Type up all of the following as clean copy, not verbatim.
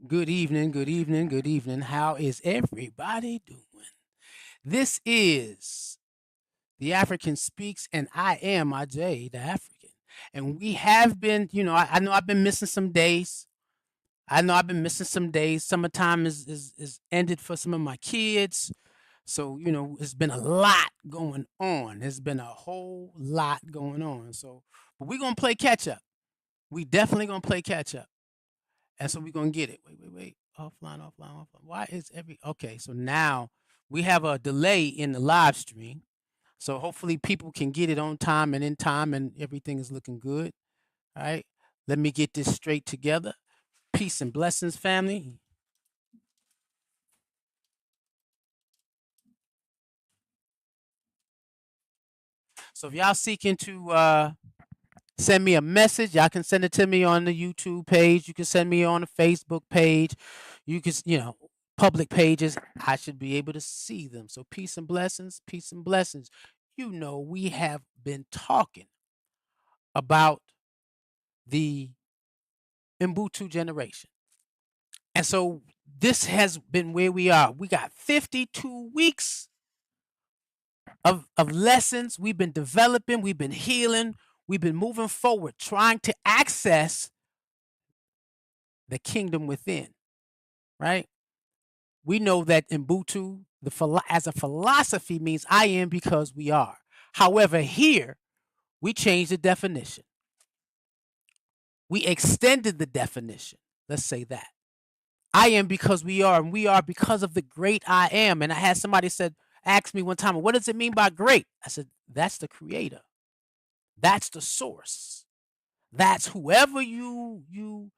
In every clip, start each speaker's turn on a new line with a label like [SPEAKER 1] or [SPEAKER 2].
[SPEAKER 1] Good evening, good evening, good evening. How is everybody doing? This is the African Speaks, and I am Ajay, the African. And we have been, I know I've been missing some days. I know I've been missing some days. Summertime is ended for some of my kids. So, it's been a lot going on. There's been a whole lot going on. So, but we're going to play catch up. We definitely going to play catch up. And so we're gonna get it. Wait. Offline, offline, offline. Why is every okay? So now we have a delay in the live stream. So hopefully people can get it on time and in time and everything is looking good. All right. Let me get this straight together. Peace and blessings, family. So if y'all seeking to send me a message, y'all can send it to me on the YouTube page. You can send me on the Facebook page. You can, public pages. I should be able to see them. So peace and blessings, peace and blessings. We have been talking about the Ubuntu generation. And so this has been where we are. We got 52 weeks of lessons. We've been developing, we've been healing, we've been moving forward, trying to access the kingdom within, right? We know that Ubuntu, as a philosophy, means I am because we are. However, here we changed the definition. We extended the definition. Let's say that. I am because we are, and we are because of the great I am. And I had somebody ask me one time, what does it mean by great? I said, that's the creator. That's the source. That's whoever you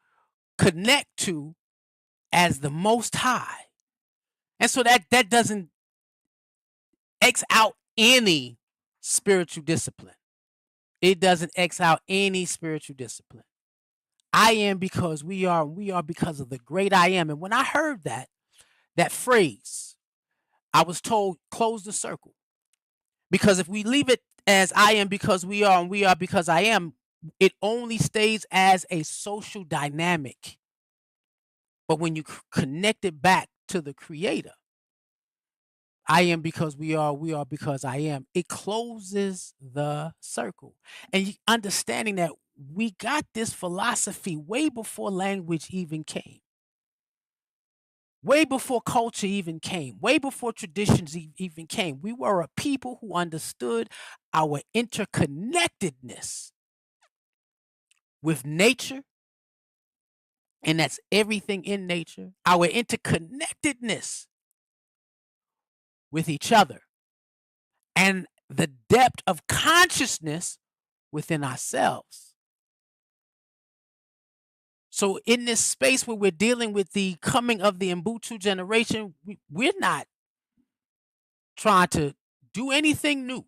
[SPEAKER 1] connect to as the most high. And so that doesn't X out any spiritual discipline. It doesn't X out any spiritual discipline. I am because we are, and we are because of the great I am. And when I heard that phrase, I was told close the circle. Because if we leave it as I am because we are, and we are because I am, it only stays as a social dynamic. But when you connect it back to the creator, I am because we are because I am. It closes the circle. And understanding that we got this philosophy way before language even came, way before culture even came, way before traditions even came. We were a people who understood our interconnectedness with nature, and that's everything in nature, our interconnectedness with each other, and the depth of consciousness within ourselves. So, in this space where we're dealing with the coming of the Ubuntu generation, we're not trying to do anything new.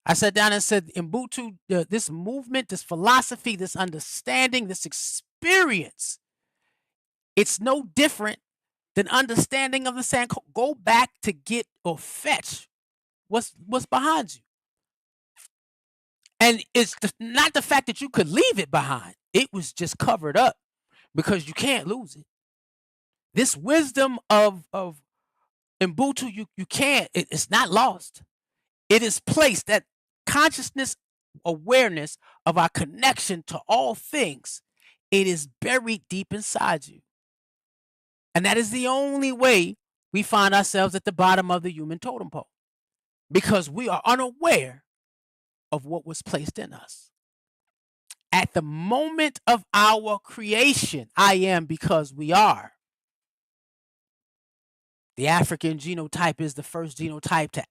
[SPEAKER 1] I sat down and said, Ubuntu, this movement, this philosophy, this understanding, this experience, it's no different than understanding of the saying, go back to get or fetch what's behind you. And it's not the fact that you could leave it behind. It was just covered up because you can't lose it. This wisdom of Ubuntu, you can't, it's not lost. It is placed, that consciousness awareness of our connection to all things. It is buried deep inside you. And that is the only way we find ourselves at the bottom of the human totem pole, because we are unaware of what was placed in us. At the moment of our creation, I am because we are. The African genotype is the first genotype to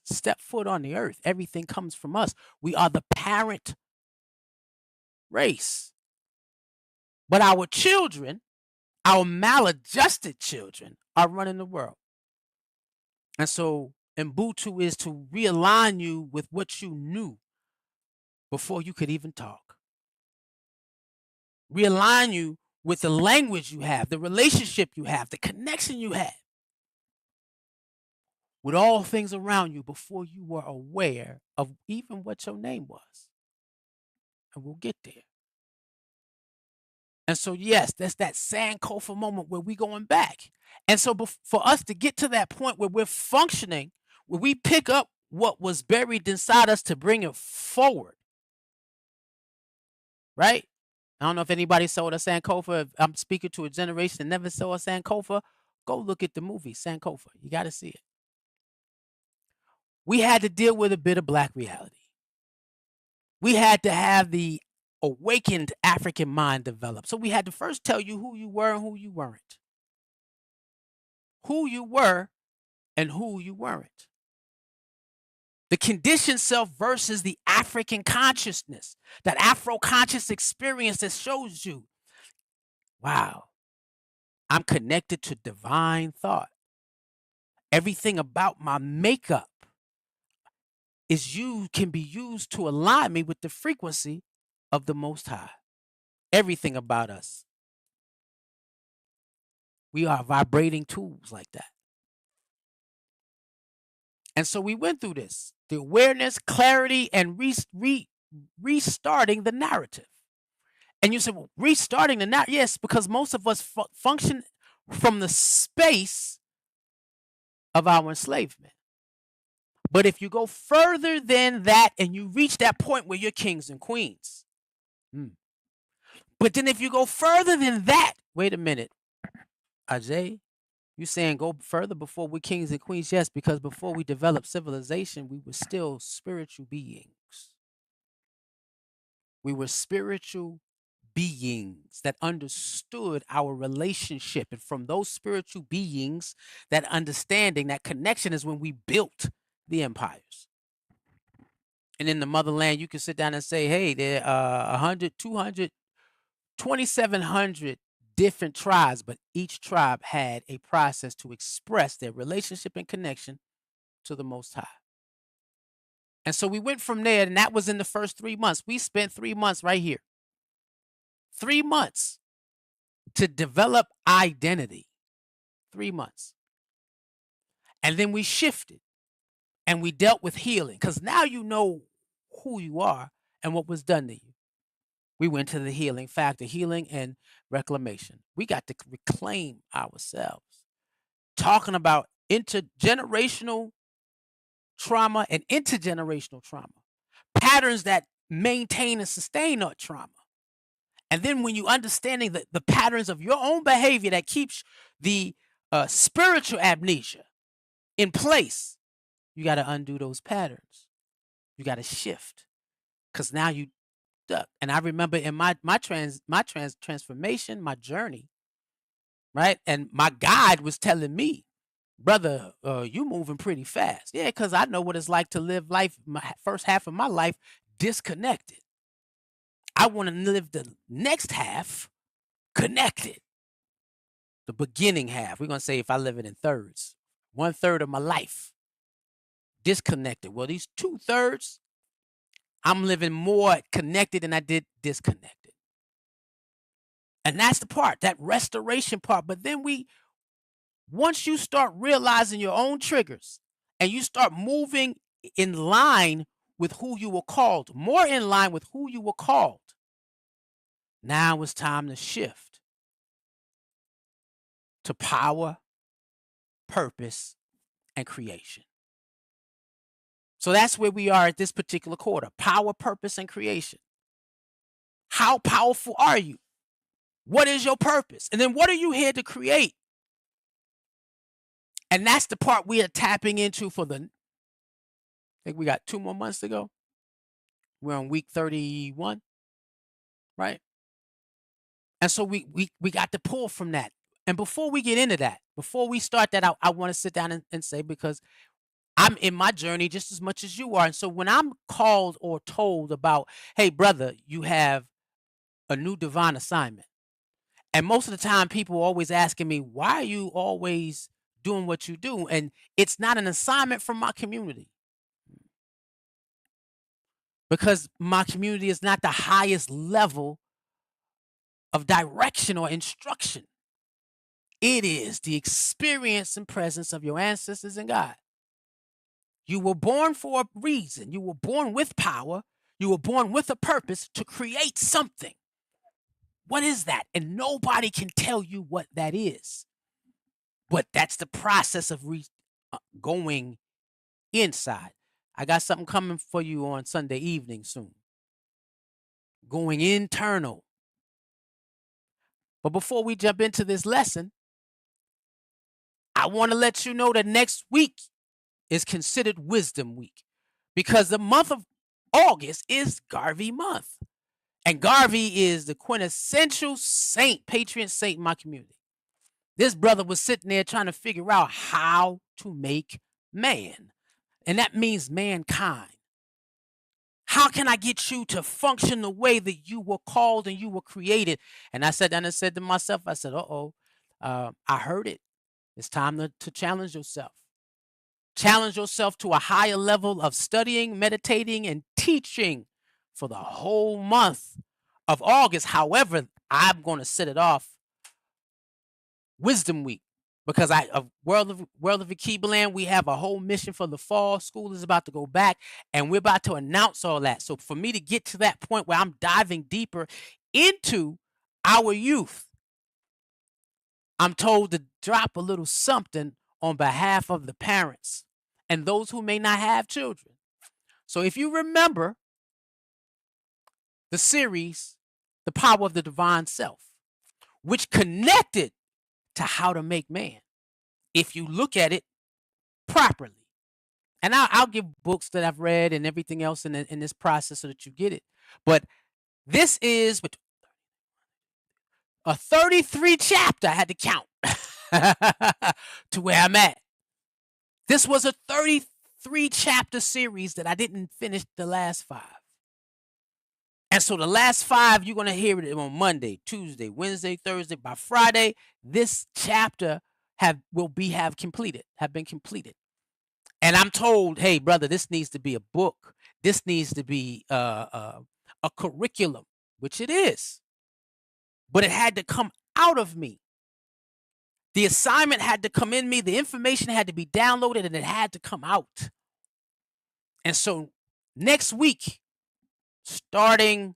[SPEAKER 1] step foot on the earth. Everything comes from us. We are the parent race. But our children, our maladjusted children, are running the world. And so Ubuntu is to realign you with what you knew before you could even talk. Realign you with the language you have, the relationship you have, the connection you have with all things around you before you were aware of even what your name was. And we'll get there. And so, yes, that's that Sankofa moment where we going back. And so for us to get to that point where we're functioning, where we pick up what was buried inside us to bring it forward, right? I don't know if anybody saw the Sankofa. If I'm speaking to a generation that never saw a Sankofa, go look at the movie Sankofa. You got to see it. We had to deal with a bit of Black reality. We had to have the awakened African mind develop. So we had to first tell you who you were and who you weren't. Who you were and who you weren't. The conditioned self versus the African consciousness, that Afro-conscious experience that shows you, wow, I'm connected to divine thought. Everything about my makeup can be used to align me with the frequency of the Most High. Everything about us. We are vibrating tools like that. And so we went through this, the awareness, clarity, and restarting the narrative. And you said, well, restarting the narrative? Yes, because most of us function from the space of our enslavement. But if you go further than that and you reach that point where you're kings and queens, but then if you go further than that, wait a minute, Ajay, you saying go further before we're kings and queens? Yes, because before we developed civilization, we were still spiritual beings. We were spiritual beings that understood our relationship. And from those spiritual beings, that understanding, that connection is when we built the empires. And in the motherland, you can sit down and say, hey, there are 100, 200, 2,700 different tribes, but each tribe had a process to express their relationship and connection to the Most High. And so we went from there, and that was in the first 3 months. We spent 3 months right here. 3 months to develop identity. 3 months. And then we shifted and we dealt with healing, because now you know who you are and what was done to you. We went to the healing factor, healing and reclamation. We got to reclaim ourselves. Talking about intergenerational trauma and intergenerational trauma, patterns that maintain and sustain our trauma. And then when you understanding the patterns of your own behavior that keeps the spiritual amnesia in place, you got to undo those patterns. You got to shift, because now you stuck. And I remember in my transformation, my journey, right? And my guide was telling me, brother, you moving pretty fast. Yeah, because I know what it's like to live life, my first half of my life, disconnected. I want to live the next half connected. The beginning half, we're going to say, if I live it in thirds, 1/3 of my life disconnected. Well, these 2/3, I'm living more connected than I did disconnected. And that's the part, that restoration part. But then once you start realizing your own triggers and you start moving in line with who you were called, more in line with who you were called, now it's time to shift to power, purpose, and creation. So that's where we are at this particular quarter. Power, purpose, and creation. How powerful are you? What is your purpose? And then what are you here to create? And that's the part we are tapping into for I think we got 2 more months to go. We're on week 31, right? And so we got to pull from that. And before we get into that, before we start that, I want to sit down and say, because I'm in my journey just as much as you are. And so when I'm called or told about, hey, brother, you have a new divine assignment. And most of the time, people are always asking me, why are you always doing what you do? And it's not an assignment from my community, because my community is not the highest level of direction or instruction. It is the experience and presence of your ancestors and God. You were born for a reason. You were born with power. You were born with a purpose to create something. What is that? And nobody can tell you what that is. But that's the process of going inside. I got something coming for you on Sunday evening soon. Going internal. But before we jump into this lesson, I want to let you know that next week is considered Wisdom Week because the month of August is Garvey month. And Garvey is the quintessential saint, patron saint in my community. This brother was sitting there trying to figure out how to make man. And that means mankind. How can I get you to function the way that you were called and you were created? And I said to myself, I said, I heard it. It's time to challenge yourself. Challenge yourself to a higher level of studying, meditating, and teaching for the whole month of August. However, I'm going to set it off Wisdom Week because World of Akibaland, we have a whole mission for the fall. School is about to go back, and we're about to announce all that. So for me to get to that point where I'm diving deeper into our youth, I'm told to drop a little something on behalf of the parents and those who may not have children. So if you remember the series, The Power of the Divine Self, which connected to how to make man, if you look at it properly. And I'll give books that I've read and everything else in this process so that you get it. But this is a 33 chapter, I had to count to where I'm at. This was a 33 chapter series that I didn't finish the last 5. And so the last 5, you're going to hear it on Monday, Tuesday, Wednesday, Thursday. By Friday, this chapter have been completed. And I'm told, hey, brother, this needs to be a book. This needs to be a curriculum, which it is. But it had to come out of me. The assignment had to come in me. The information had to be downloaded, and it had to come out. And so next week, starting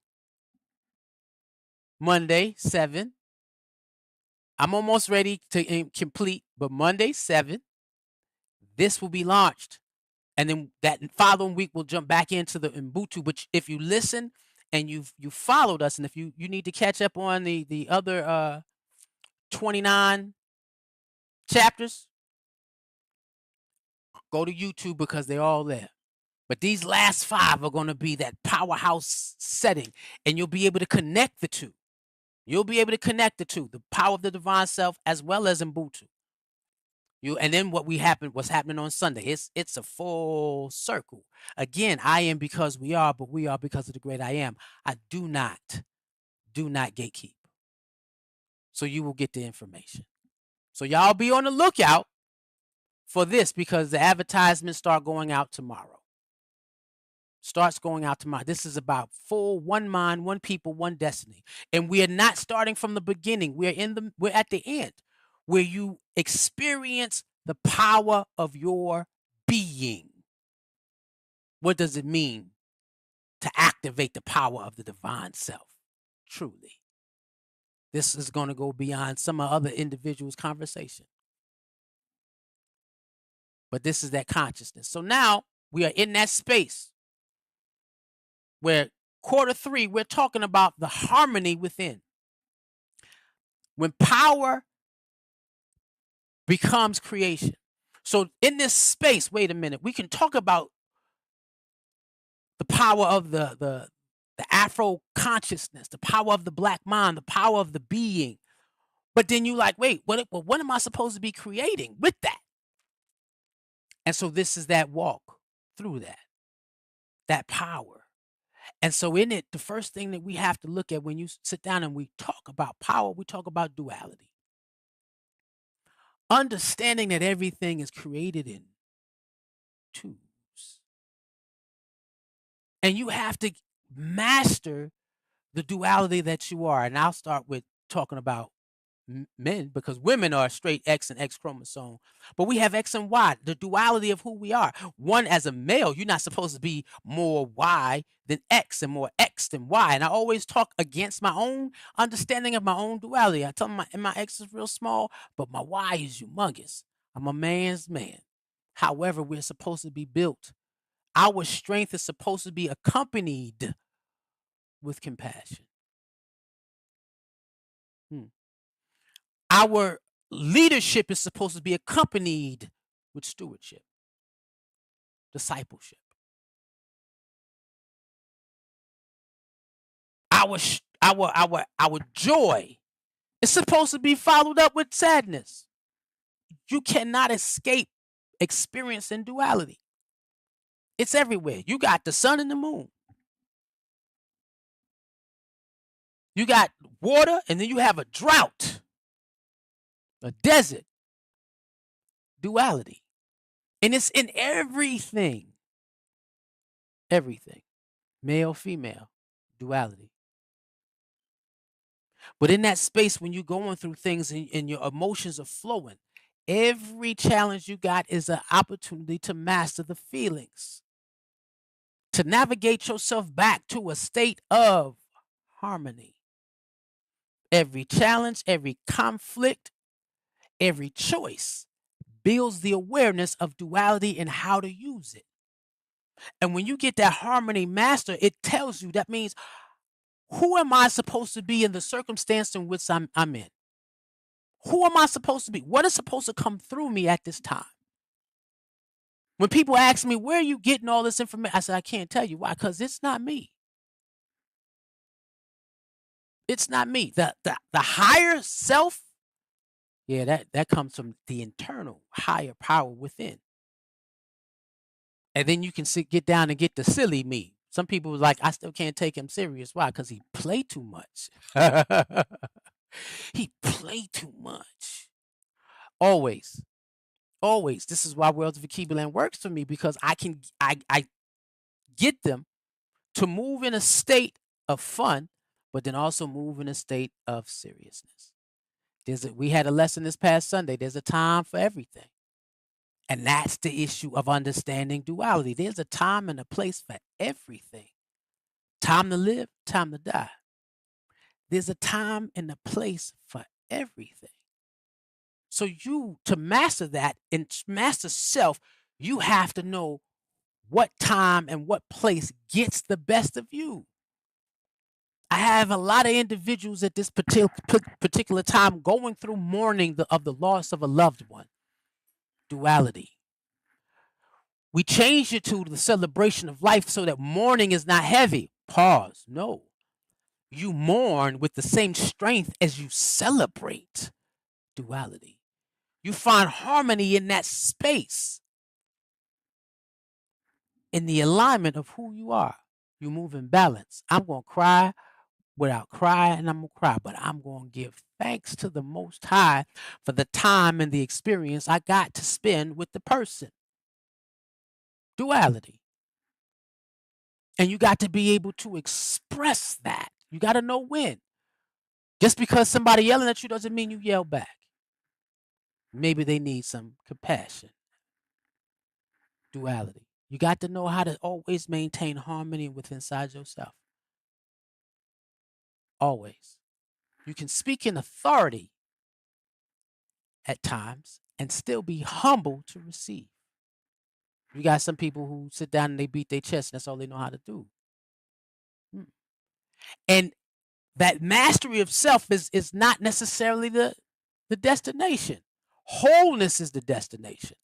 [SPEAKER 1] Monday, 7, I'm almost ready to complete, but Monday, 7, this will be launched. And then that following week, we'll jump back into the Ubuntu, which if you listen and you followed us, and if you need to catch up on the other 29 chapters, go to YouTube because they're all there. But these last 5 are going to be that powerhouse setting, and you'll be able to connect the two. You'll be able to connect the two, the power of the divine self as well as Ubuntu. And then what's happening on Sunday? It's a full circle. Again, I am because we are, but we are because of the great I am. I do not gatekeep. So you will get the information. So y'all be on the lookout for this because the advertisements start going out tomorrow. This is about full one mind, one people, one destiny. And we are not starting from the beginning. We're at the end where you experience the power of your being. What does it mean to activate the power of the divine self? Truly. This is going to go beyond some other individuals' conversation. But this is that consciousness. So now we are in that space where Q3, we're talking about the harmony within. When power becomes creation. So in this space, wait a minute, we can talk about the power of the Afro consciousness, the power of the black mind, the power of the being. But then you like, wait, what am I supposed to be creating with that? And so this is that walk through that power. And so in it, the first thing that we have to look at when you sit down and we talk about power, we talk about duality. Understanding that everything is created in twos. And you have to master the duality that you are. And I'll start with talking about men, because women are straight X and X chromosome, but we have X and Y, the duality of who we are. One, as a male, you're not supposed to be more Y than X and more X than Y. And I always talk against my own understanding of my own duality. I tell them my X is real small, but my Y is humongous. I'm a man's man. However, we're supposed to be built. Our strength is supposed to be accompanied with compassion. Our leadership is supposed to be accompanied with stewardship, discipleship. Our joy is supposed to be followed up with sadness. You cannot escape experiencing duality. It's everywhere. You got the sun and the moon. You got water, and then you have a drought, a desert. Duality. And it's in everything. Everything. Male, female, duality. But in that space, when you're going through things and your emotions are flowing, every challenge you got is an opportunity to master the feelings, to navigate yourself back to a state of harmony. Every challenge, every conflict, every choice builds the awareness of duality and how to use it. And when you get that harmony master, it tells you, that means, who am I supposed to be in the circumstance in which I'm in? Who am I supposed to be? What is supposed to come through me at this time? When people ask me, where are you getting all this information? I said, I can't tell you. Why? Because it's not me. It's not me. The higher self, yeah, that comes from the internal higher power within. And then you can get down and get the silly me. Some people was like, I still can't take him serious. Why? Because he play too much. He play too much. Always. Always. This is why Worlds of Akibaland works for me, because I get them to move in a state of fun, but then also move in a state of seriousness. We had a lesson this past Sunday. There's a time for everything. And that's the issue of understanding duality. There's a time and a place for everything. Time to live, time to die. There's a time and a place for everything. So to master that and master self, you have to know what time and what place gets the best of you. I have a lot of individuals at this particular time going through mourning of the loss of a loved one. Duality. We changed it to the celebration of life so that mourning is not heavy. Pause. No. You mourn with the same strength as you celebrate. Duality. You find harmony in that space, in the alignment of who you are. You move in balance. I'm going to cry without crying, I'm going to cry, but I'm going to give thanks to the Most High for the time and the experience I got to spend with the person. Duality. And you got to be able to express that. You got to know when. Just because somebody yelling at you doesn't mean you yell back. Maybe they need some compassion. Duality. You got to know how to always maintain harmony within inside yourself. Always. You can speak in authority at times and still be humble to receive. You got some people who sit down and they beat their chest, and that's all they know how to do. And that mastery of self is not necessarily the destination. Wholeness is the destination.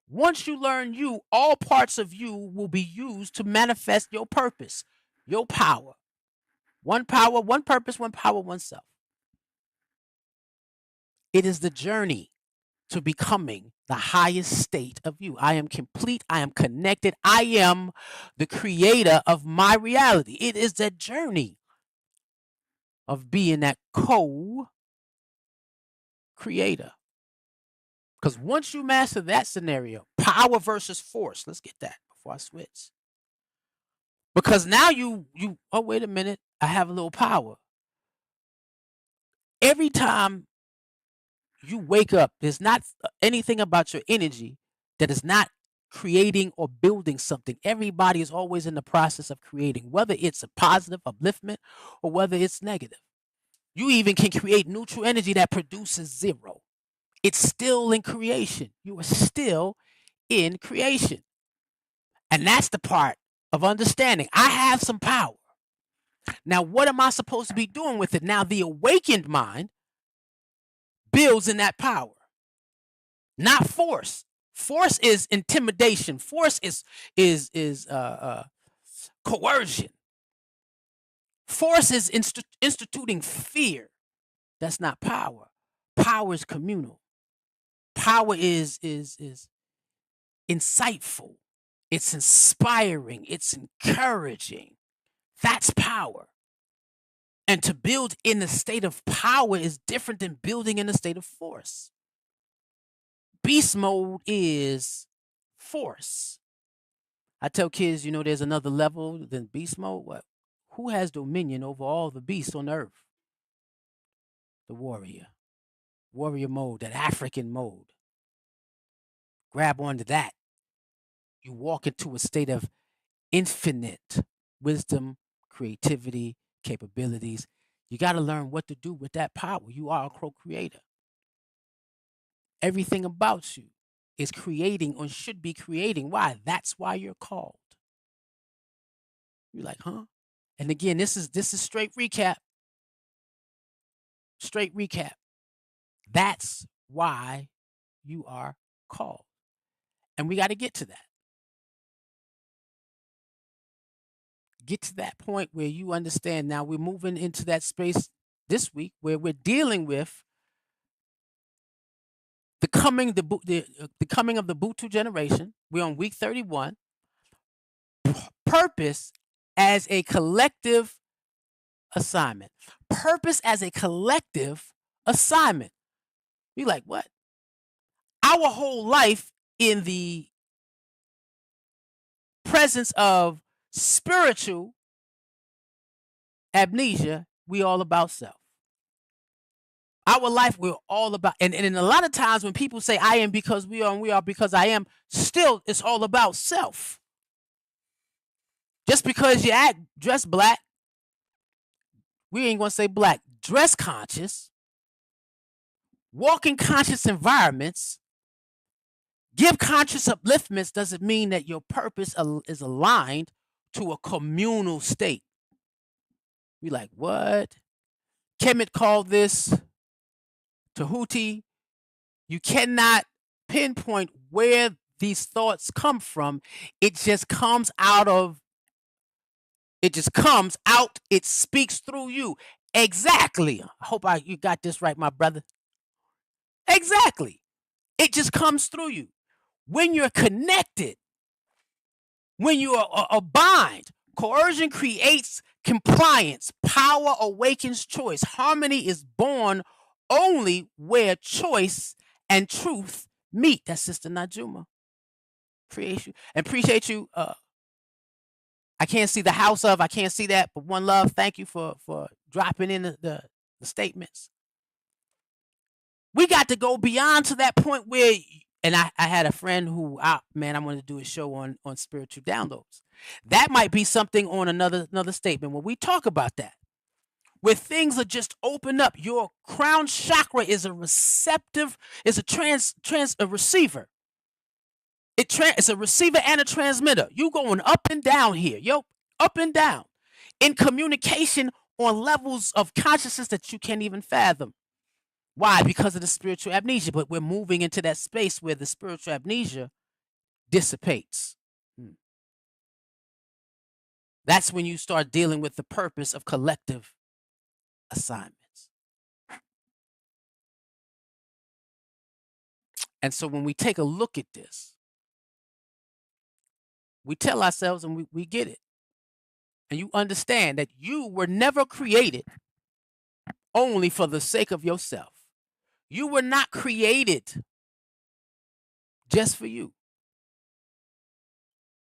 [SPEAKER 1] Once you learn you, all parts of you will be used to manifest your purpose, your power. One power, one purpose, one power, one self. It is the journey to becoming the highest state of you. I am complete. I am connected. I am the creator of my reality. It is that journey of being that co-creator. Because once you master that scenario, power versus force, let's get that before I switch. Because now oh, wait a minute, I have a little power. Every time you wake up, there's not anything about your energy that is not creating or building something. Everybody is always in the process of creating, whether it's a positive upliftment or whether it's negative. You even can create neutral energy that produces zero. It's still in creation. You are still in creation. And that's the part of understanding. I have some power. Now, what am I supposed to be doing with it? Now, the awakened mind builds in that power, not force. Force is intimidation. Force is coercion. Force is instituting fear. That's not power. Power is communal. Power is insightful. It's inspiring. It's encouraging. That's power. And to build in a state of power is different than building in a state of force. Beast mode is force. I tell kids, there's another level than beast mode. What? Who has dominion over all the beasts on earth? The warrior. Warrior mode, that African mode. Grab onto that. You walk into a state of infinite wisdom, creativity, capabilities. You got to learn what to do with that power. You are a co-creator. Everything about you is creating or should be creating. Why? That's why you're called. You're like, huh? And again, this is straight recap. Straight recap. That's why you are called. And we got to get to that. Get to that point where you understand. Now we're moving into that space this week where we're dealing with the coming of the Ubuntu generation. We're on week 31. Purpose as a collective assignment. Purpose as a collective assignment. You're like, what? Our whole life in the presence of spiritual amnesia, we all about self. Our life, we're all about, and a lot of times when people say I am because we are and we are because I am, still it's all about self. Just because you act dress black, we ain't gonna say black, dress conscious, walk in conscious environments, give conscious upliftments doesn't mean that your purpose is aligned to a communal state. We like, what? Kemet called this Tahuti. You cannot pinpoint where these thoughts come from. It just comes out. It speaks through you. Exactly. I hope you got this right, my brother. Exactly. It just comes through you. When you're connected, when you are bind, coercion creates compliance. Power awakens choice. Harmony is born only where choice and truth meet. That's Sister Najuma. Appreciate you. I can't see the house of. I can't see that, but one love. Thank you for dropping in the statements. We got to go beyond to that point where, and I had a friend who, I wanted to do a show on spiritual downloads. That might be something on another statement when we talk about that, where things are just open up. Your crown chakra is a receptive, is a receiver. It's a receiver and a transmitter. You going up and down here, up and down, in communication on levels of consciousness that you can't even fathom. Why? Because of the spiritual amnesia. But we're moving into that space where the spiritual amnesia dissipates. That's when you start dealing with the purpose of collective assignments. And so when we take a look at this, we tell ourselves and we get it. And you understand that you were never created only for the sake of yourself. You were not created just for you.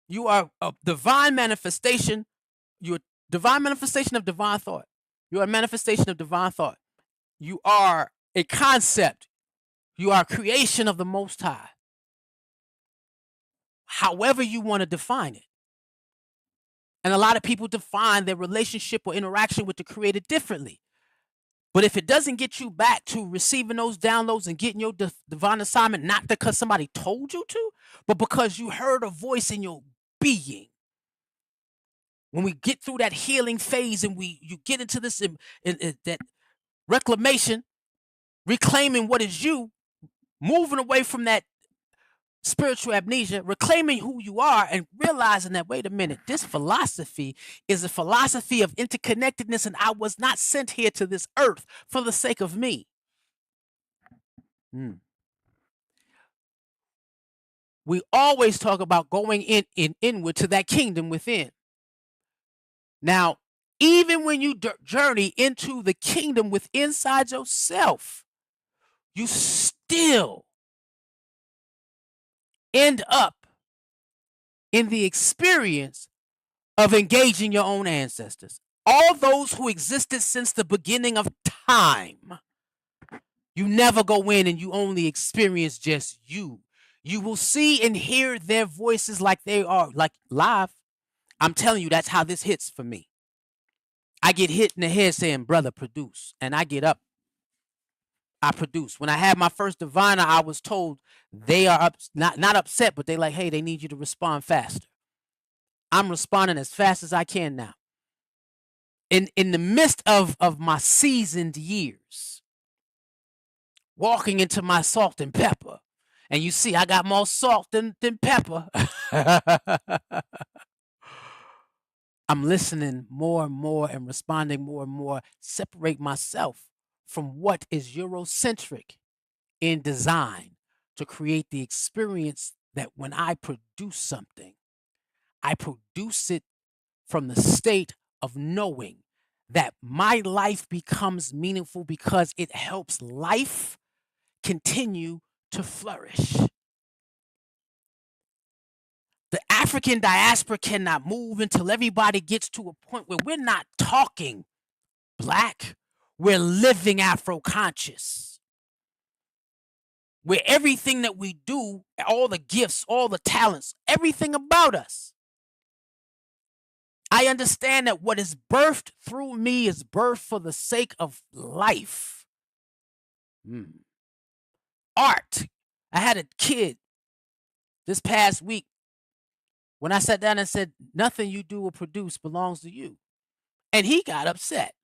[SPEAKER 1] You are a divine manifestation. You're a divine manifestation of divine thought. You're a manifestation of divine thought. You are a concept. You are a creation of the Most High, however you want to define it. And a lot of people define their relationship or interaction with the Creator differently. But if it doesn't get you back to receiving those downloads and getting your divine assignment, not because somebody told you to, but because you heard a voice in your being. When we get through that healing phase and you get into this that reclamation, reclaiming what is you, moving away from that spiritual amnesia, reclaiming who you are and realizing that, wait a minute, this philosophy is a philosophy of interconnectedness, and I was not sent here to this earth for the sake of me. We always talk about going inward to that kingdom within. Now, even when you journey into the kingdom with inside yourself, you still end up in the experience of engaging your own ancestors. All those who existed since the beginning of time. You never go in and you only experience just you. You will see and hear their voices like they are, like live. I'm telling you, that's how this hits for me. I get hit in the head saying, brother, produce. And I get up. I produce. When I had my first diviner, I was told they are not upset, but they like, hey, they need you to respond faster. I'm responding as fast as I can now. In the midst of my seasoned years, walking into my salt and pepper. And you see, I got more salt than pepper. I'm listening more and more and responding more and more, separate myself from what is Eurocentric in design to create the experience that when I produce something, I produce it from the state of knowing that my life becomes meaningful because it helps life continue to flourish. The African diaspora cannot move until everybody gets to a point where we're not talking Black, we're living Afro-conscious. Where everything that we do, all the gifts, all the talents, everything about us, I understand that what is birthed through me is birthed for the sake of life. Art. I had a kid this past week when I sat down and said, nothing you do or produce belongs to you. And he got upset.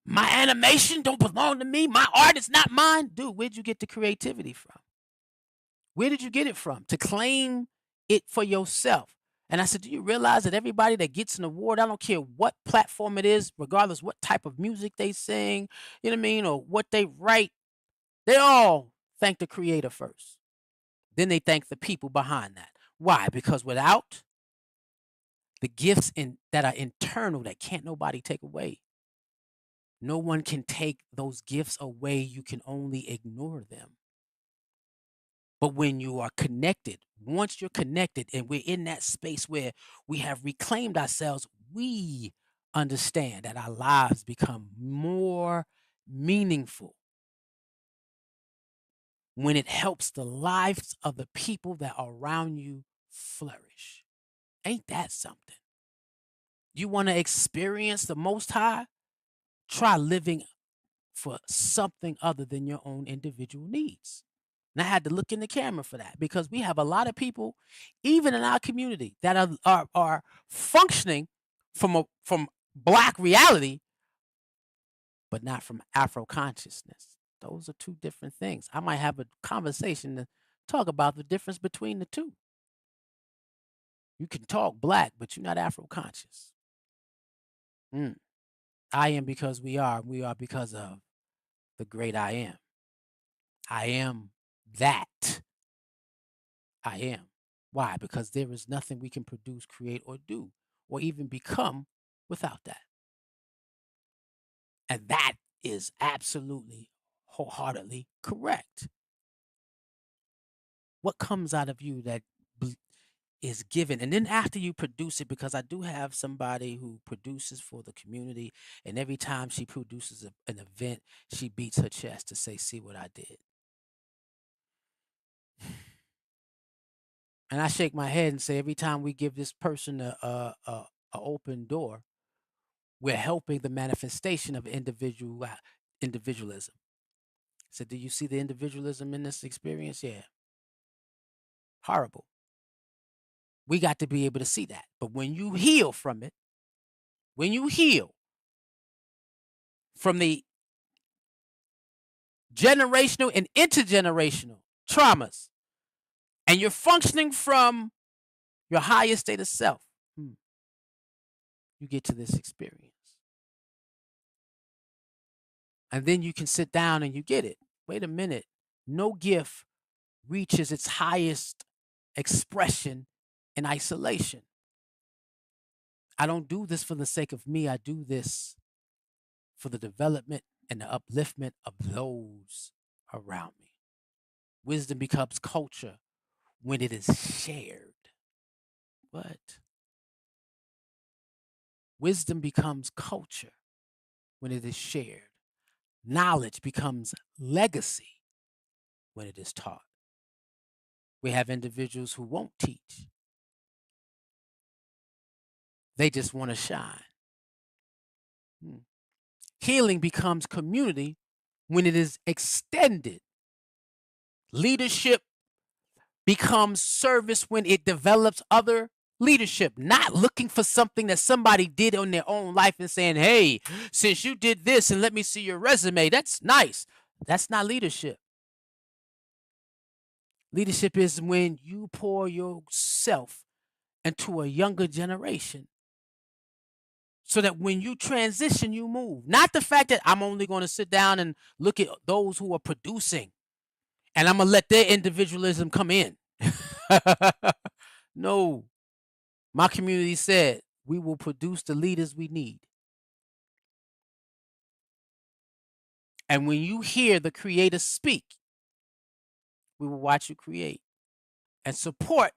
[SPEAKER 1] My animation don't belong to me. My art is not mine. Dude, where'd you get the creativity from? Where did you get it from? To claim it for yourself. And I said, do you realize that everybody that gets an award, I don't care what platform it is, regardless what type of music they sing, you know what I mean, or what they write, they all thank the creator first. Then they thank the people behind that. Why? Because without the gifts that are internal that can't nobody take away, no one can take those gifts away. You can only ignore them. But when you are connected, once you're connected and we're in that space where we have reclaimed ourselves, we understand that our lives become more meaningful when it helps the lives of the people that are around you flourish. Ain't that something? You want to experience the Most High? Try living for something other than your own individual needs. And I had to look in the camera for that because we have a lot of people, even in our community, that are functioning from Black reality, but not from Afro consciousness. Those are two different things. I might have a conversation to talk about the difference between the two. You can talk Black, but you're not Afro conscious. I am because we are. We are because of the great I am. I am that. I am. Why? Because there is nothing we can produce, create, or do, or even become without that. And that is absolutely, wholeheartedly correct. What comes out of you that is given, and then after you produce it, because I do have somebody who produces for the community, and every time she produces an event, she beats her chest to say, see what I did. And I shake my head and say, every time we give this person a open door, we're helping the manifestation of individualism. So do you see the individualism in this experience? Yeah. Horrible. We got to be able to see that. But when you heal from it, when you heal from the generational and intergenerational traumas, and you're functioning from your highest state of self, you get to this experience. And then you can sit down and you get it. Wait a minute. No gift reaches its highest expression in isolation. I don't do this for the sake of me. I do this for the development and the upliftment of those around me. Wisdom becomes culture when it is shared. What? Wisdom becomes culture when it is shared. Knowledge becomes legacy when it is taught. We have individuals who won't teach. They just want to shine. Healing becomes community when it is extended. Leadership becomes service when it develops other leadership, not looking for something that somebody did in their own life and saying, hey, since you did this and let me see your resume, that's nice. That's not leadership. Leadership is when you pour yourself into a younger generation so that when you transition, you move. Not the fact that I'm only going to sit down and look at those who are producing and I'm going to let their individualism come in. No. My community said, we will produce the leaders we need. And when you hear the creator speak, we will watch you create and support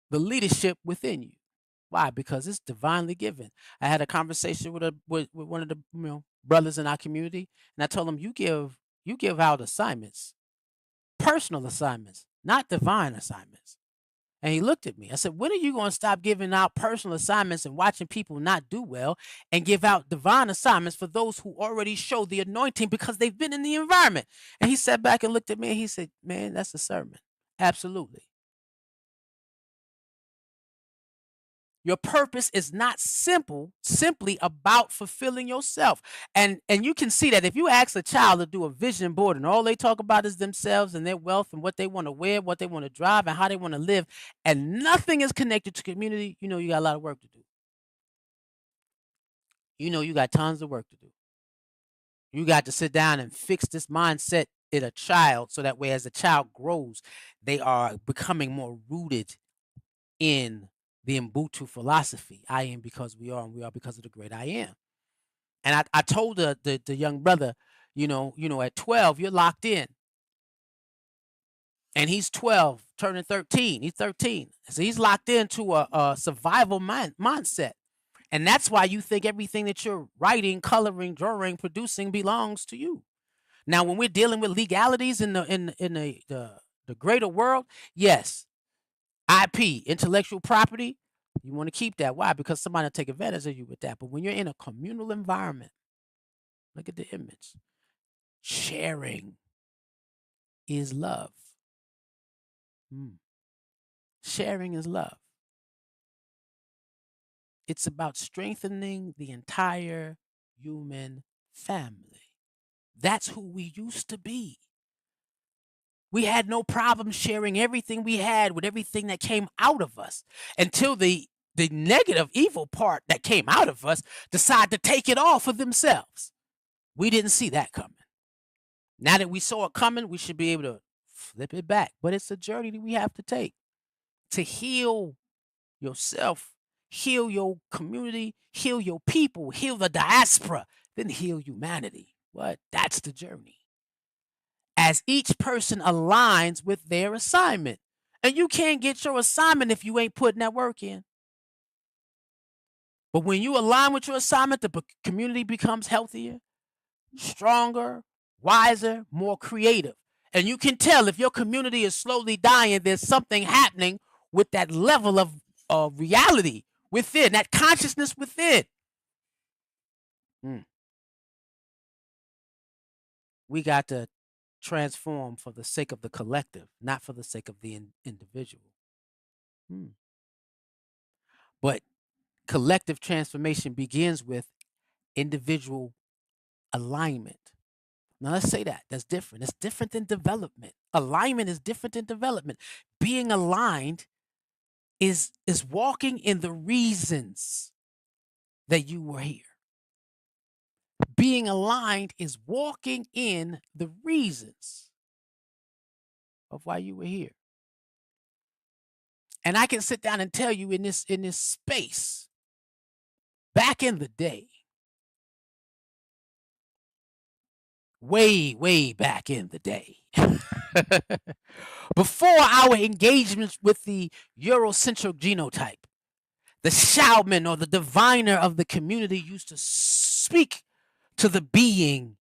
[SPEAKER 1] the leadership within you. Why? Because it's divinely given. I had a conversation with one of the brothers in our community, and I told him, you give out assignments, personal assignments, not divine assignments. And he looked at me. I said, when are you going to stop giving out personal assignments and watching people not do well and give out divine assignments for those who already show the anointing because they've been in the environment? And he sat back and looked at me and he said, man, that's a sermon. Absolutely. Your purpose is not simply about fulfilling yourself. And you can see that if you ask a child to do a vision board and all they talk about is themselves and their wealth and what they want to wear, what they want to drive, and how they want to live, and nothing is connected to community, you got a lot of work to do. You got tons of work to do. You got to sit down and fix this mindset in a child so that way as the child grows, they are becoming more rooted in the Ubuntu philosophy. I am because we are, and we are because of the great I am. And I told the young brother, at 12, you're locked in. And he's 12, turning 13. He's 13. So he's locked into a survival mindset. And that's why you think everything that you're writing, coloring, drawing, producing belongs to you. Now, when we're dealing with legalities in the greater world, yes, IP, intellectual property, you want to keep that. Why? Because somebody will take advantage of you with that. But when you're in a communal environment, look at the image. Sharing is love. Sharing is love. It's about strengthening the entire human family. That's who we used to be. We had no problem sharing everything we had with everything that came out of us until the negative, evil part that came out of us decided to take it all for themselves. We didn't see that coming. Now that we saw it coming, we should be able to flip it back. But it's a journey that we have to take to heal yourself, heal your community, heal your people, heal the diaspora, then heal humanity. What? That's the journey. As each person aligns with their assignment. And you can't get your assignment if you ain't putting that work in. But when you align with your assignment, the community becomes healthier, stronger, wiser, more creative. And you can tell if your community is slowly dying, there's something happening with that level of reality within, that consciousness within. We got to transform for the sake of the collective, not for the sake of the individual. But collective transformation begins with individual alignment. Now let's say that. That's different. It's different than development. Alignment is different than development. Being aligned is walking in the reasons that you were here. Being aligned is walking in the reasons of why you were here. And I can sit down and tell you in this space, back in the day, way back in the day, before our engagements with the Eurocentric genotype, the shaman or the diviner of the community used to speak to the being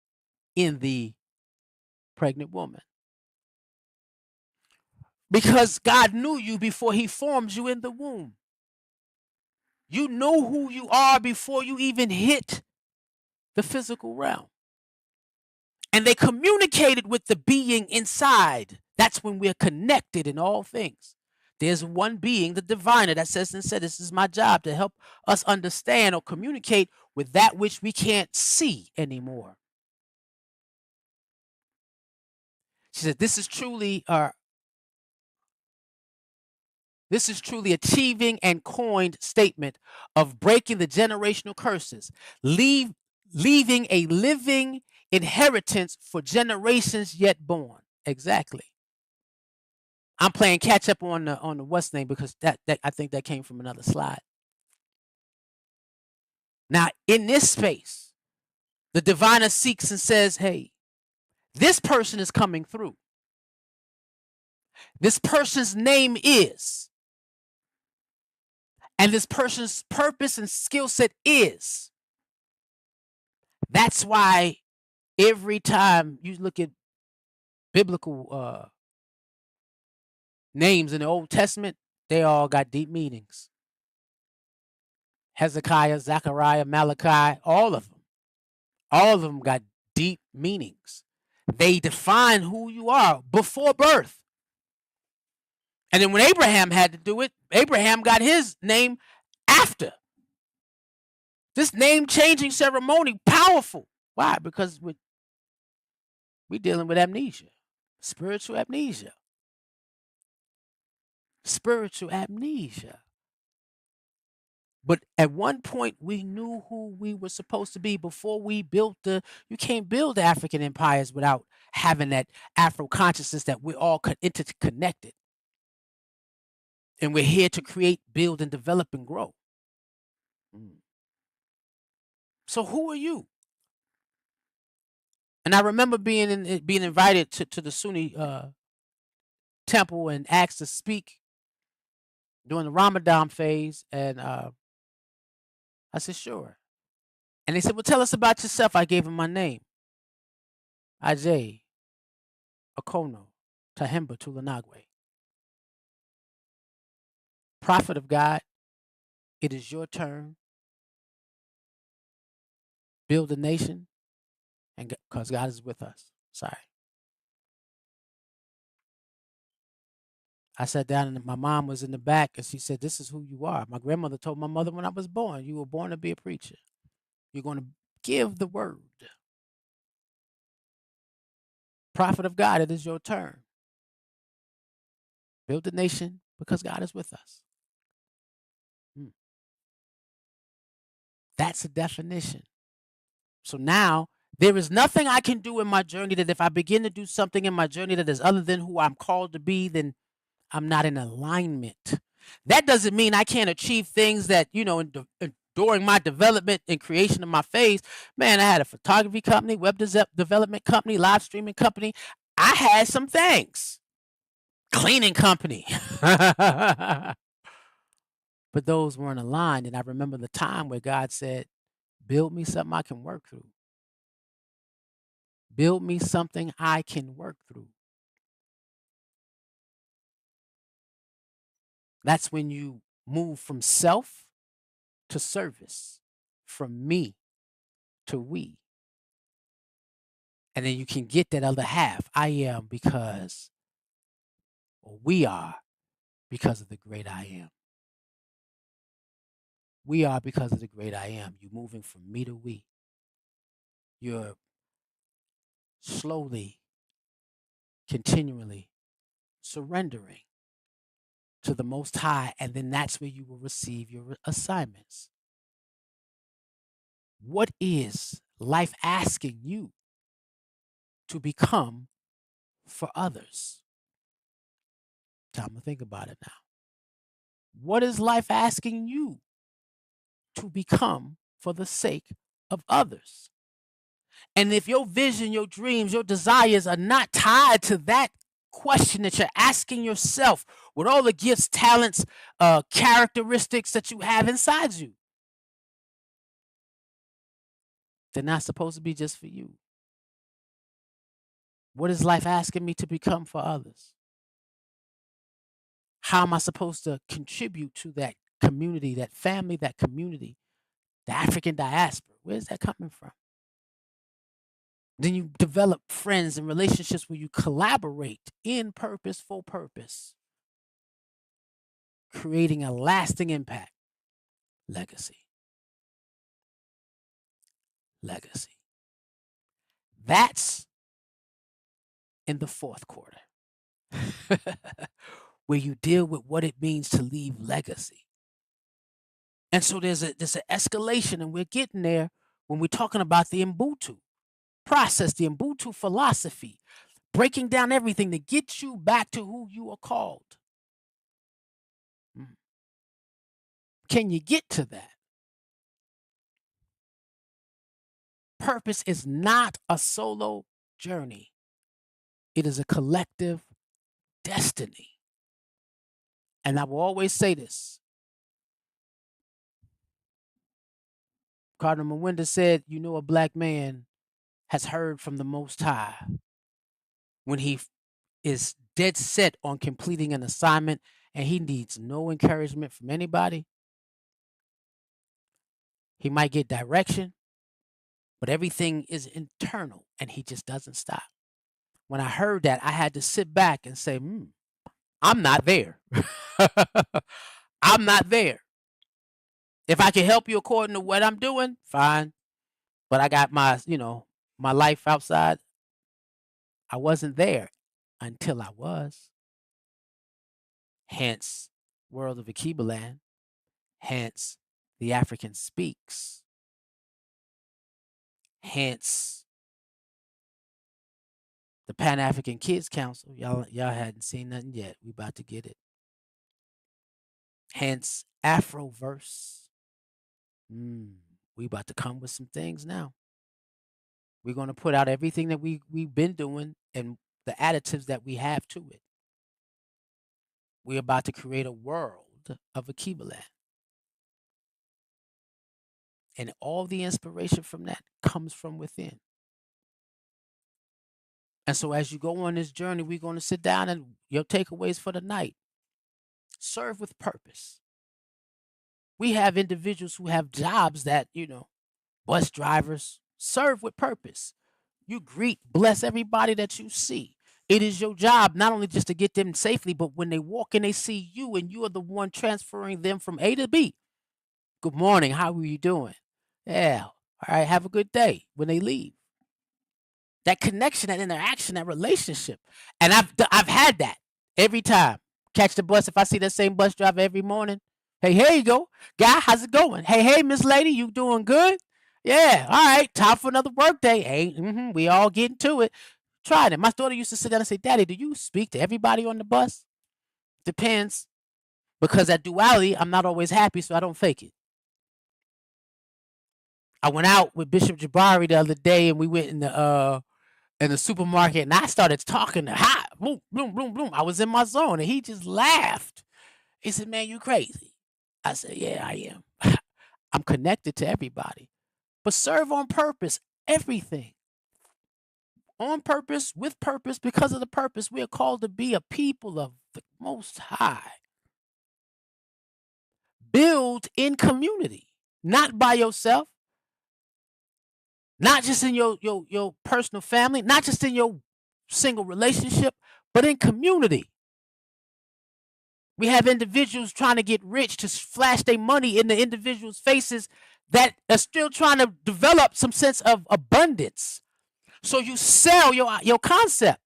[SPEAKER 1] in the pregnant woman. Because God knew you before he formed you in the womb. You know who you are before you even hit the physical realm. And they communicated with the being inside. That's when we're connected in all things. There's one being, the diviner, that says and said, this is my job to help us understand or communicate with that which we can't see anymore. She said, this is truly achieving and coined statement of breaking the generational curses, leaving a living inheritance for generations yet born. Exactly. I'm playing catch up on the what's name because that I think that came from another slide. Now, in this space, the diviner seeks and says, hey, this person is coming through. This person's name is, and this person's purpose and skill set is. That's why every time you look at biblical names in the Old Testament, they all got deep meanings. Hezekiah, Zechariah, Malachi, all of them got deep meanings. They define who you are before birth. And then when Abraham had to do it, Abraham got his name after. This name changing ceremony, powerful. Why? Because we're dealing with amnesia, spiritual amnesia. Spiritual amnesia. But at one point, we knew who we were supposed to be before we built you can't build African empires without having that Afro consciousness that we're all interconnected. And we're here to create, build, and develop and grow. So who are you? And I remember being invited to the Sunni temple and asked to speak during the Ramadan phase. And I said, sure. And they said, well, tell us about yourself. I gave him my name. Ajay Okono Tahemba Tulanagwe. Prophet of God, it is your turn. Build a nation, and because God is with us. Sorry. I sat down and my mom was in the back and she said, this is who you are. My grandmother told my mother when I was born, you were born to be a preacher. You're going to give the word. Prophet of God, it is your turn. Build a nation because God is with us. That's a definition. So now there is nothing I can do in my journey that if I begin to do something in my journey that is other than who I'm called to be, then I'm not in alignment. That doesn't mean I can't achieve things that, during my development and creation of my phase. Man, I had a photography company, web development company, live streaming company. I had some things. Cleaning company. But those weren't aligned. And I remember the time where God said, build me something I can work through. Build me something I can work through. That's when you move from self to service, from me to we. And then you can get that other half. I am because, or we are because of the great I am. We are because of the great I am. You're moving from me to we. You're slowly, continually surrendering to the Most High, and then that's where you will receive your assignments. What is life asking you to become for others? Time to think about it now. What is life asking you to become for the sake of others? And if your vision, your dreams, your desires are not tied to that question that you're asking yourself with all the gifts, talents, characteristics that you have inside you, they're not supposed to be just for you. What is life asking me to become for others? How am I supposed to contribute to that community, that family, that community, the African diaspora? Where's that coming from? Then you develop friends and relationships where you collaborate in purpose for purpose, creating a lasting impact. Legacy. Legacy. That's in the fourth quarter, where you deal with what it means to leave legacy. And so there's an escalation, and we're getting there when we're talking about the Ubuntu process, the Ubuntu philosophy, breaking down everything to get you back to who you are called. Can you get to that? Purpose is not a solo journey. It is a collective destiny. And I will always say this. Cardinal Mwenda said, you know, a black man has heard from the Most High when he is dead set on completing an assignment and he needs no encouragement from anybody. He might get direction, but everything is internal and he just doesn't stop. When I heard that, I had to sit back and say, I'm not there. I'm not there. If I can help you according to what I'm doing, fine. But I got my, my life outside. I wasn't there until I was. Hence, World of Akibaland. Hence, DaAfrican Speaks. Hence, the Pan-African Kids Council. Y'all hadn't seen nothing yet. We about to get it. Hence, Afroverse. We about to come with some things now. We're going to put out everything that we've been doing and the additives that we have to it. We're about to create a world of Akibaland. And all the inspiration from that comes from within. And so as you go on this journey, we're going to sit down and your takeaways for the night. Serve with purpose. We have individuals who have jobs that, bus drivers, serve with purpose. You greet, bless everybody that you see. It is your job not only just to get them safely, but when they walk in, they see you and you are the one transferring them from A to B. Good morning. How are you doing? Yeah. All right. Have a good day when they leave. That connection, that interaction, that relationship. And I've had that every time. Catch the bus. If I see that same bus driver every morning, hey, here you go. Guy, how's it going? Hey, Miss Lady, you doing good? Yeah, all right. Time for another work day. Hey, we all getting to it. Tried it. My daughter used to sit down and say, Daddy, do you speak to everybody on the bus? Depends. Because at duality, I'm not always happy, so I don't fake it. I went out with Bishop Jabari the other day and we went in the supermarket and I started talking to hi, boom, boom, boom, boom. I was in my zone and he just laughed. He said, Man, you crazy. I said, Yeah, I am. I'm connected to everybody. But serve on purpose, everything. On purpose, with purpose, because of the purpose, we are called to be a people of the Most High. Build in community, not by yourself, not just in your personal family, not just in your single relationship, but in community. We have individuals trying to get rich to flash their money in the individuals' faces that are still trying to develop some sense of abundance. So you sell your concept.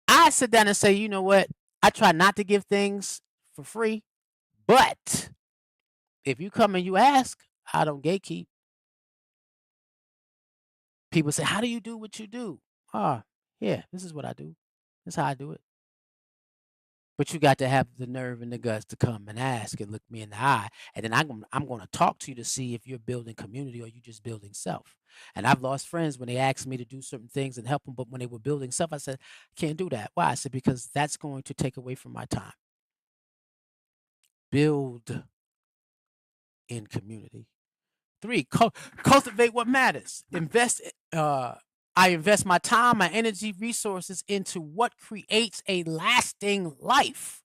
[SPEAKER 1] I sit down and say, you know what? I try not to give things for free, but if you come and you ask, I don't gatekeep. People say, how do you do what you do? Ah, yeah, this is what I do. This is how I do it. But you got to have the nerve and the guts to come and ask and look me in the eye. And then I'm going to talk to you to see if you're building community or you just building self. And I've lost friends when they asked me to do certain things and help them. But when they were building self, I said, I can't do that. Why? I said, because that's going to take away from my time. Build in community. 3, cultivate what matters. I invest my time, my energy, resources into what creates a lasting life.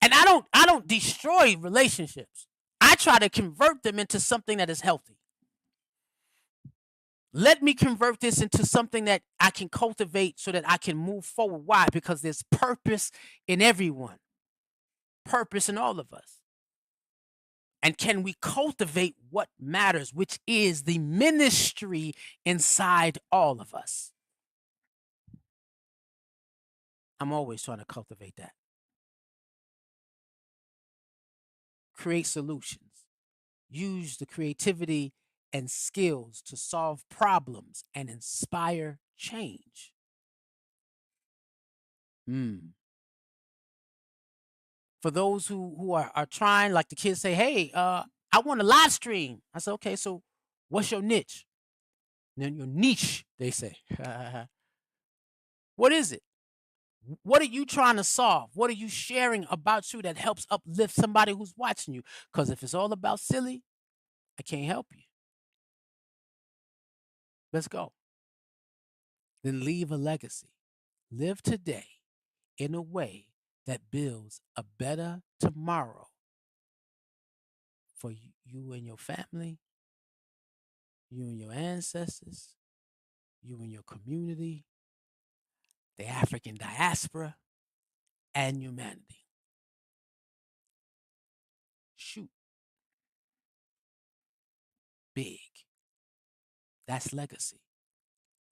[SPEAKER 1] And I don't destroy relationships. I try to convert them into something that is healthy. Let me convert this into something that I can cultivate so that I can move forward. Why? Because there's purpose in everyone. Purpose in all of us. And can we cultivate what matters, which is the ministry inside all of us? I'm always trying to cultivate that. Create solutions. Use the creativity and skills to solve problems and inspire change. For those who are trying, like the kids say, hey, I want a live stream. I said, okay, so what's your niche? And then your niche, they say. What is it? What are you trying to solve? What are you sharing about you that helps uplift somebody who's watching you? Because if it's all about silly, I can't help you. Let's go. Then leave a legacy. Live today in a way that builds a better tomorrow for you and your family, you and your ancestors, you and your community, the African diaspora, and humanity. Shoot. Big. That's legacy.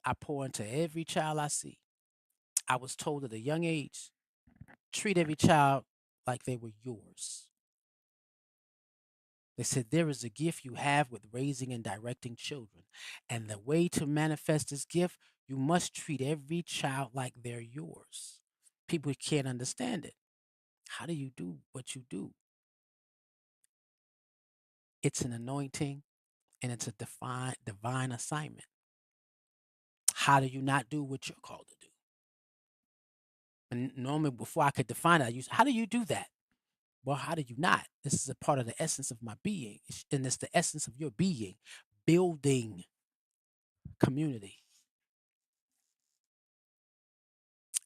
[SPEAKER 1] I pour into every child I see. I was told at a young age, treat every child like they were yours. They said there is a gift you have with raising and directing children. And the way to manifest this gift, you must treat every child like they're yours. People can't understand it. How do you do what you do? It's an anointing and it's a divine assignment. How do you not do what you're called to do? And normally, before I could define it, I use, how do you do that? Well, how do you not? This is a part of the essence of my being, and it's the essence of your being, building community.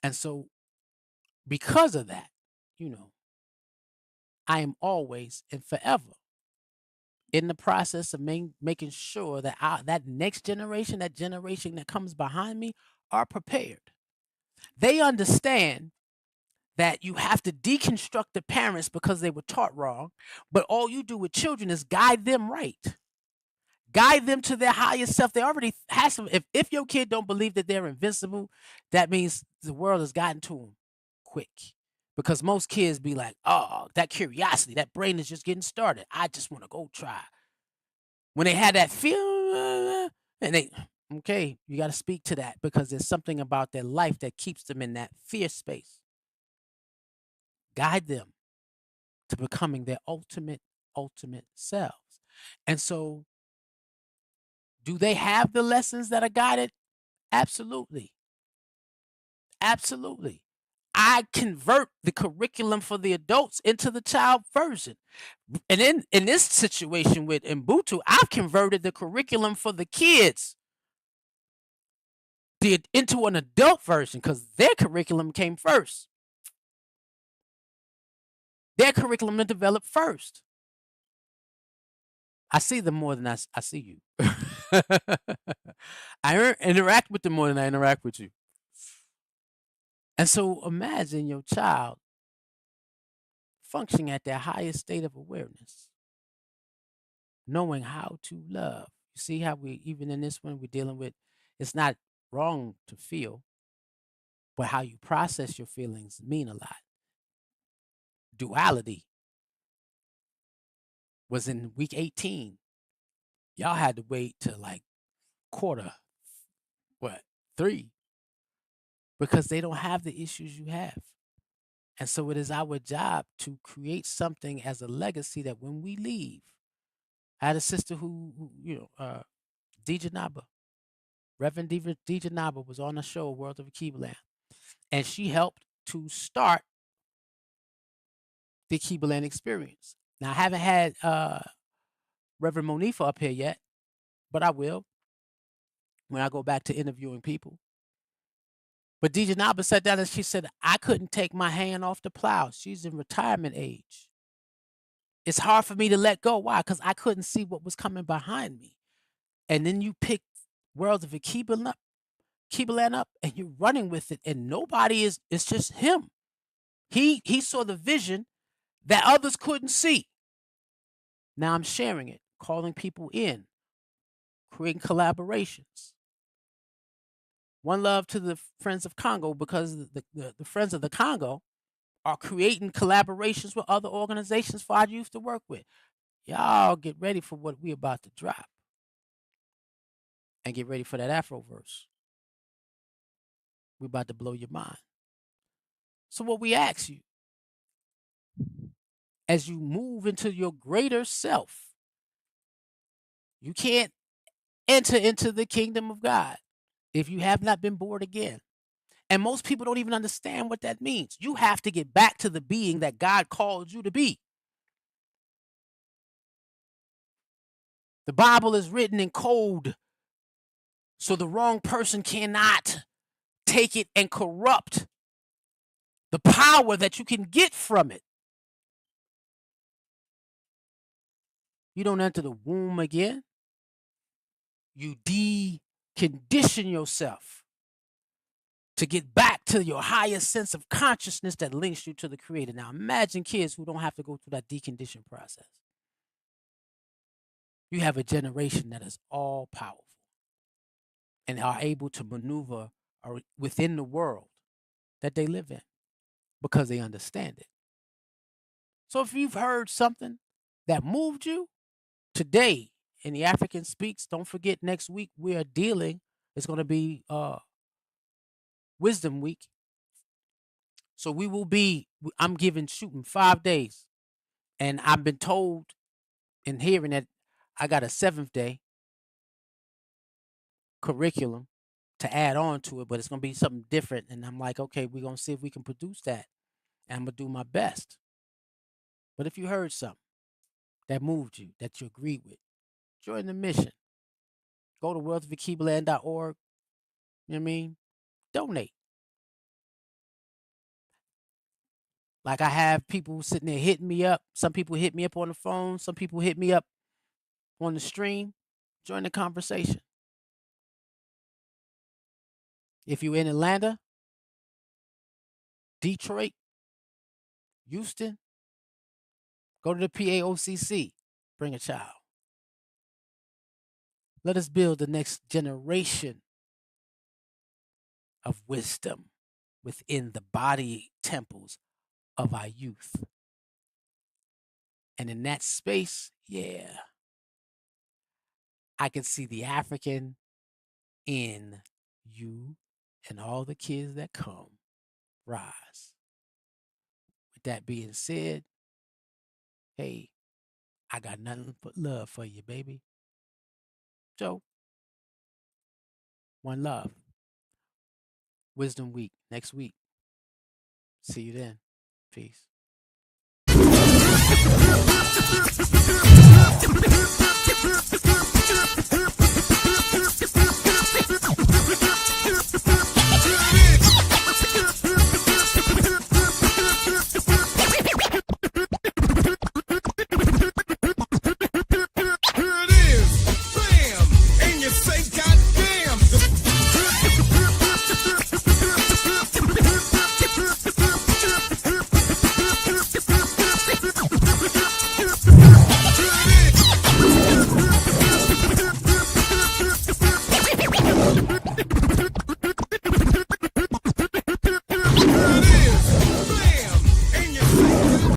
[SPEAKER 1] And so, because of that, I am always and forever in the process of making sure that that next generation, that generation that comes behind me, are prepared. They understand that you have to deconstruct the parents because they were taught wrong, but all you do with children is guide them right. Guide them to their highest self. They already have some. If your kid don't believe that they're invincible, that means the world has gotten to them quick. Because most kids be like, oh, that curiosity, that brain is just getting started. I just want to go try. When they had that feel, and okay, you got to speak to that because there's something about their life that keeps them in that fear space. Guide them to becoming their ultimate selves. And so, do they have the lessons that are guided? Absolutely. Absolutely. I convert the curriculum for the adults into the child version. And in this situation with Ubuntu, I've converted the curriculum for the kids into an adult version because their curriculum came first. Their curriculum is developed first. I see them more than I see you. I interact with them more than I interact with you. And so imagine your child functioning at their highest state of awareness, knowing how to love. You see how even in this one, we're dealing with it's not wrong to feel, but how you process your feelings mean a lot. Duality was in week 18. Y'all had to wait till like quarter, what, 3, because they don't have the issues you have. And so it is our job to create something as a legacy that when we leave, I had a sister who Deja Naba, Reverend Deja Naba was on the show, World of Akibaland, and she helped to start the Akibaland experience. Now, I haven't had Reverend Monifa up here yet, but I will when I go back to interviewing people. But Deja Naba sat down and she said, I couldn't take my hand off the plow. She's in retirement age. It's hard for me to let go. Why? Because I couldn't see what was coming behind me. And then you pick Worlds of Akibaland up and you're running with it. And nobody is, it's just him. He saw the vision that others couldn't see. Now I'm sharing it, calling people in, creating collaborations. One love to the Friends of Congo, because the Friends of the Congo are creating collaborations with other organizations for our youth to work with. Y'all get ready for what we're about to drop. And get ready for that Afroverse. We're about to blow your mind. So what we ask you, as you move into your greater self, you can't enter into the kingdom of God if you have not been born again. And most people don't even understand what that means. You have to get back to the being that God called you to be. The Bible is written in code, so the wrong person cannot take it and corrupt the power that you can get from it. You don't enter the womb again. You decondition yourself to get back to your highest sense of consciousness that links you to the Creator. Now imagine kids who don't have to go through that decondition process. You have a generation that is all powerful and are able to maneuver within the world that they live in because they understand it. So if you've heard something that moved you today in the African Speaks, don't forget next week we are dealing, it's going to be Wisdom Week. So I'm shooting 5 days. And I've been told and hearing that I got a 7th day curriculum to add on to it, but it's going to be something different. And I'm like, okay, we're going to see if we can produce that. And I'm going to do my best. But if you heard something that moved you, that you agreed with, join the mission. Go to worldofakibaland.org. You know what I mean? Donate. Like I have people sitting there hitting me up. Some people hit me up on the phone. Some people hit me up on the stream. Join the conversation. If you're in Atlanta, Detroit, Houston, go to the PAOCC. Bring a child. Let us build the next generation of wisdom within the body temples of our youth. And in that space, yeah, I can see the African in you and all the kids that come rise. With that being said, hey, I got nothing but love for you, baby. Joe, one love. Wisdom Week next week. See you then. Peace.